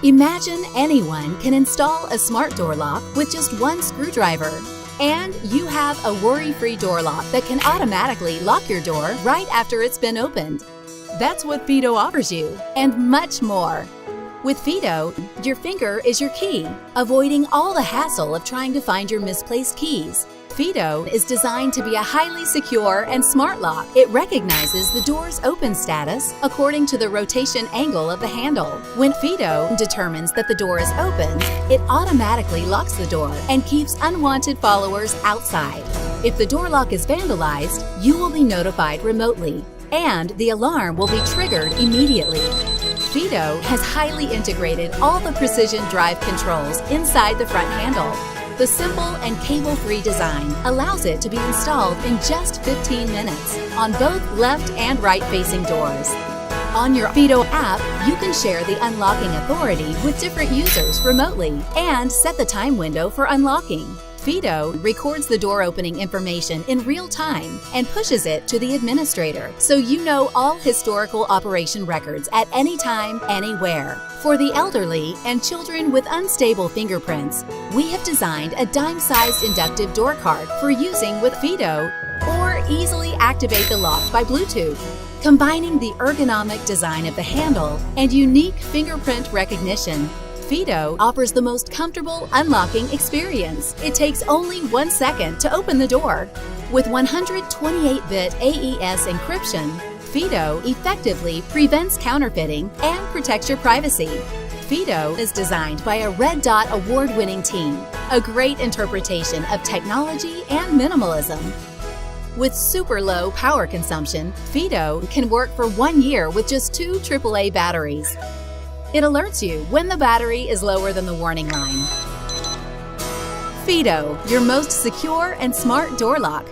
Imagine anyone can install a smart door lock with just one screwdriver. And you have a worry-free door lock that can automatically lock your door right after it's been opened. That's what VITO offers you, and much more. With VITO, your finger is your key, avoiding all the hassle of trying to find your misplaced keys. VITO is designed to be a highly secure and smart lock. It recognizes the door's open status according to the rotation angle of the handle. When VITO determines that the door is open, it automatically locks the door and keeps unwanted followers outside. If the door lock is vandalized, you will be notified remotely, and the alarm will be triggered immediately. VITO has highly integrated all the precision drive controls inside the front handle. The simple and cable-free design allows it to be installed in just 15 minutes on both left and right-facing doors. On your VITO app, you can share the unlocking authority with different users remotely and set the time window for unlocking. VITO records the door opening information in real time and pushes it to the administrator, so you know all historical operation records at any time, anywhere. For the elderly and children with unstable fingerprints, we have designed a dime-sized inductive door card for using with VITO, or easily activate the lock by Bluetooth. Combining the ergonomic design of the handle and unique fingerprint recognition, VITO offers the most comfortable unlocking experience. It takes only 1 second to open the door. With 128-bit AES encryption, VITO effectively prevents counterfeiting and protects your privacy. VITO is designed by a Red Dot award-winning team, a great interpretation of technology and minimalism. With super low power consumption, VITO can work for 1 year with just 2 AAA batteries. It alerts you when the battery is lower than the warning line. VITO, your most secure and smart door lock.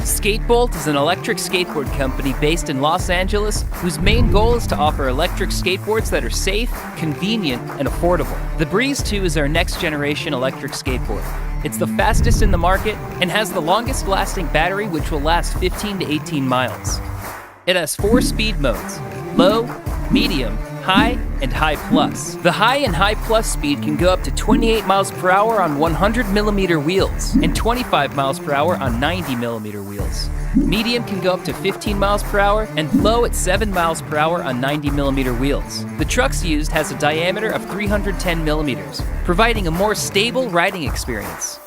Skatebolt is an electric skateboard company based in Los Angeles whose main goal is to offer electric skateboards that are safe, convenient, and affordable. The Breeze 2 is our next generation electric skateboard. It's the fastest in the market and has the longest lasting battery, which will last 15 to 18 miles. It has 4 speed modes: low, medium, high, and high plus. The high and high plus speed can go up to 28 miles per hour on 100mm wheels and 25 miles per hour on 90mm wheels. Medium can go up to 15 miles per hour and low at 7 miles per hour on 90mm wheels. The trucks used has a diameter of 310mm, providing a more stable riding experience.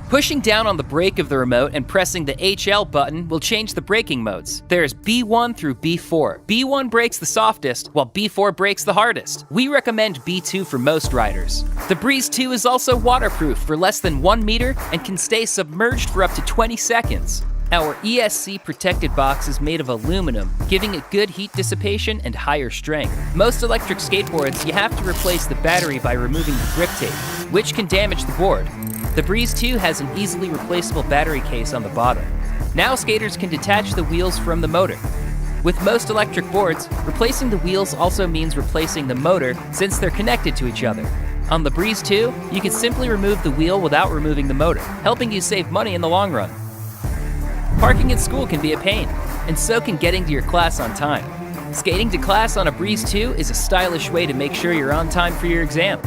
Pushing down on the brake of the remote and pressing the HL button will change the braking modes. There's B1 through B4. B1 brakes the softest, while B4 brakes the hardest. We recommend B2 for most riders. The Breeze 2 is also waterproof for less than 1 meter and can stay submerged for up to 20 seconds. Our ESC protected box is made of aluminum, giving it good heat dissipation and higher strength. Most electric skateboards, you have to replace the battery by removing the grip tape, which can damage the board. The Breeze 2 has an easily replaceable battery case on the bottom. Now skaters can detach the wheels from the motor. With most electric boards, replacing the wheels also means replacing the motor since they're connected to each other. On the Breeze 2, you can simply remove the wheel without removing the motor, helping you save money in the long run. Parking at school can be a pain, and so can getting to your class on time. Skating to class on a Breeze 2 is a stylish way to make sure you're on time for your exam.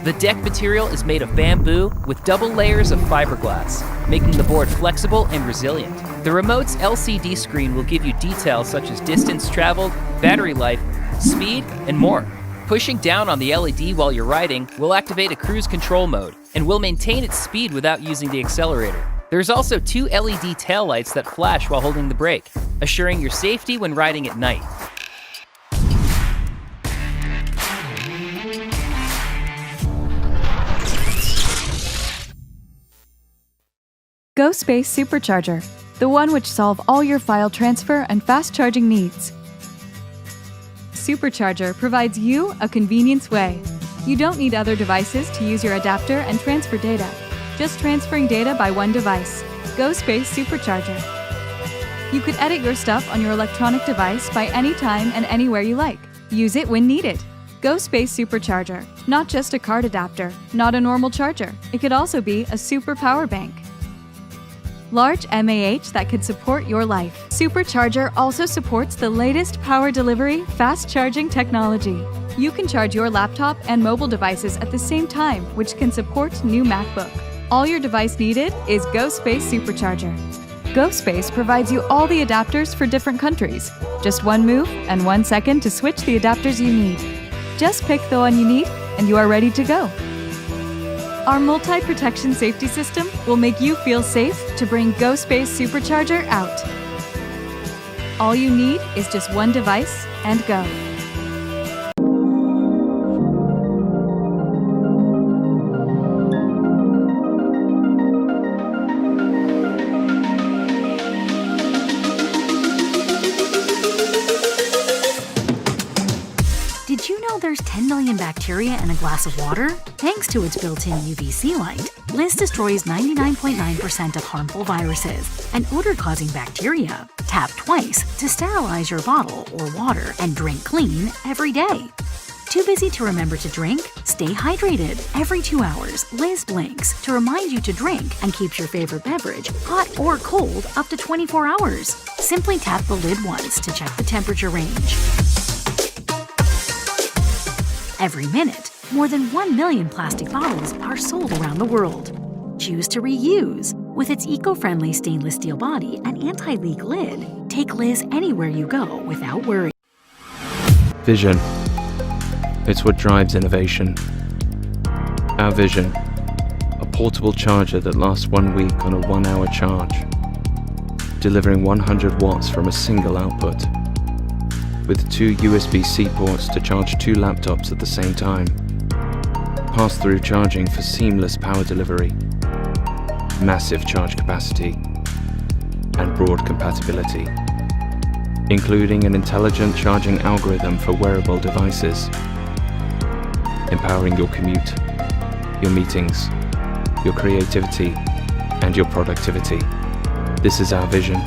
The deck material is made of bamboo with double layers of fiberglass, making the board flexible and resilient. The remote's LCD screen will give you details such as distance traveled, battery life, speed, and more. Pushing down on the LED while you're riding will activate a cruise control mode and will maintain its speed without using the accelerator. There's also 2 LED taillights that flash while holding the brake, assuring your safety when riding at night. GoSpace Supercharger, the one which solves all your file transfer and fast charging needs. Supercharger provides you a convenience way. You don't need other devices to use your adapter and transfer data. Just transferring data by one device. GoSpace Supercharger. You could edit your stuff on your electronic device by any time and anywhere you like. Use it when needed. GoSpace Supercharger. Not just a card adapter, not a normal charger. It could also be a super power bank. Large MAH that could support your life. Supercharger also supports the latest power delivery, fast charging technology. You can charge your laptop and mobile devices at the same time, which can support new MacBook. All your device needed is GoSpace Supercharger. GoSpace provides you all the adapters for different countries. Just one move and 1 second to switch the adapters you need. Just pick the one you need and you are ready to go. Our multi-protection safety system will make you feel safe to bring GoSpace Supercharger out. All you need is just one device and go. Did you know there's 10 million bacteria in a glass of water? Thanks to its built-in UVC light, Liz destroys 99.9% of harmful viruses and odor-causing bacteria. Tap twice to sterilize your bottle or water and drink clean every day. Too busy to remember to drink? Stay hydrated. Every 2 hours, Liz blinks to remind you to drink and keeps your favorite beverage hot or cold up to 24 hours. Simply tap the lid once to check the temperature range. Every minute, more than 1 million plastic bottles are sold around the world. Choose to reuse. With its eco-friendly stainless steel body and anti-leak lid, take Liz anywhere you go without worry. Vision. It's what drives innovation. Our vision. A portable charger that lasts 1 week on a 1-hour charge, delivering 100 watts from a single output, with 2 USB-C ports to charge 2 laptops at the same time. Pass-through charging for seamless power delivery, massive charge capacity, and broad compatibility, including an intelligent charging algorithm for wearable devices, empowering your commute, your meetings, your creativity, and your productivity. This is our vision.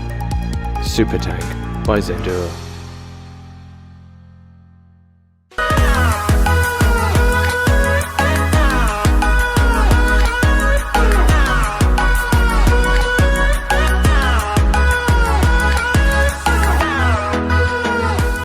SuperTag by Zendura.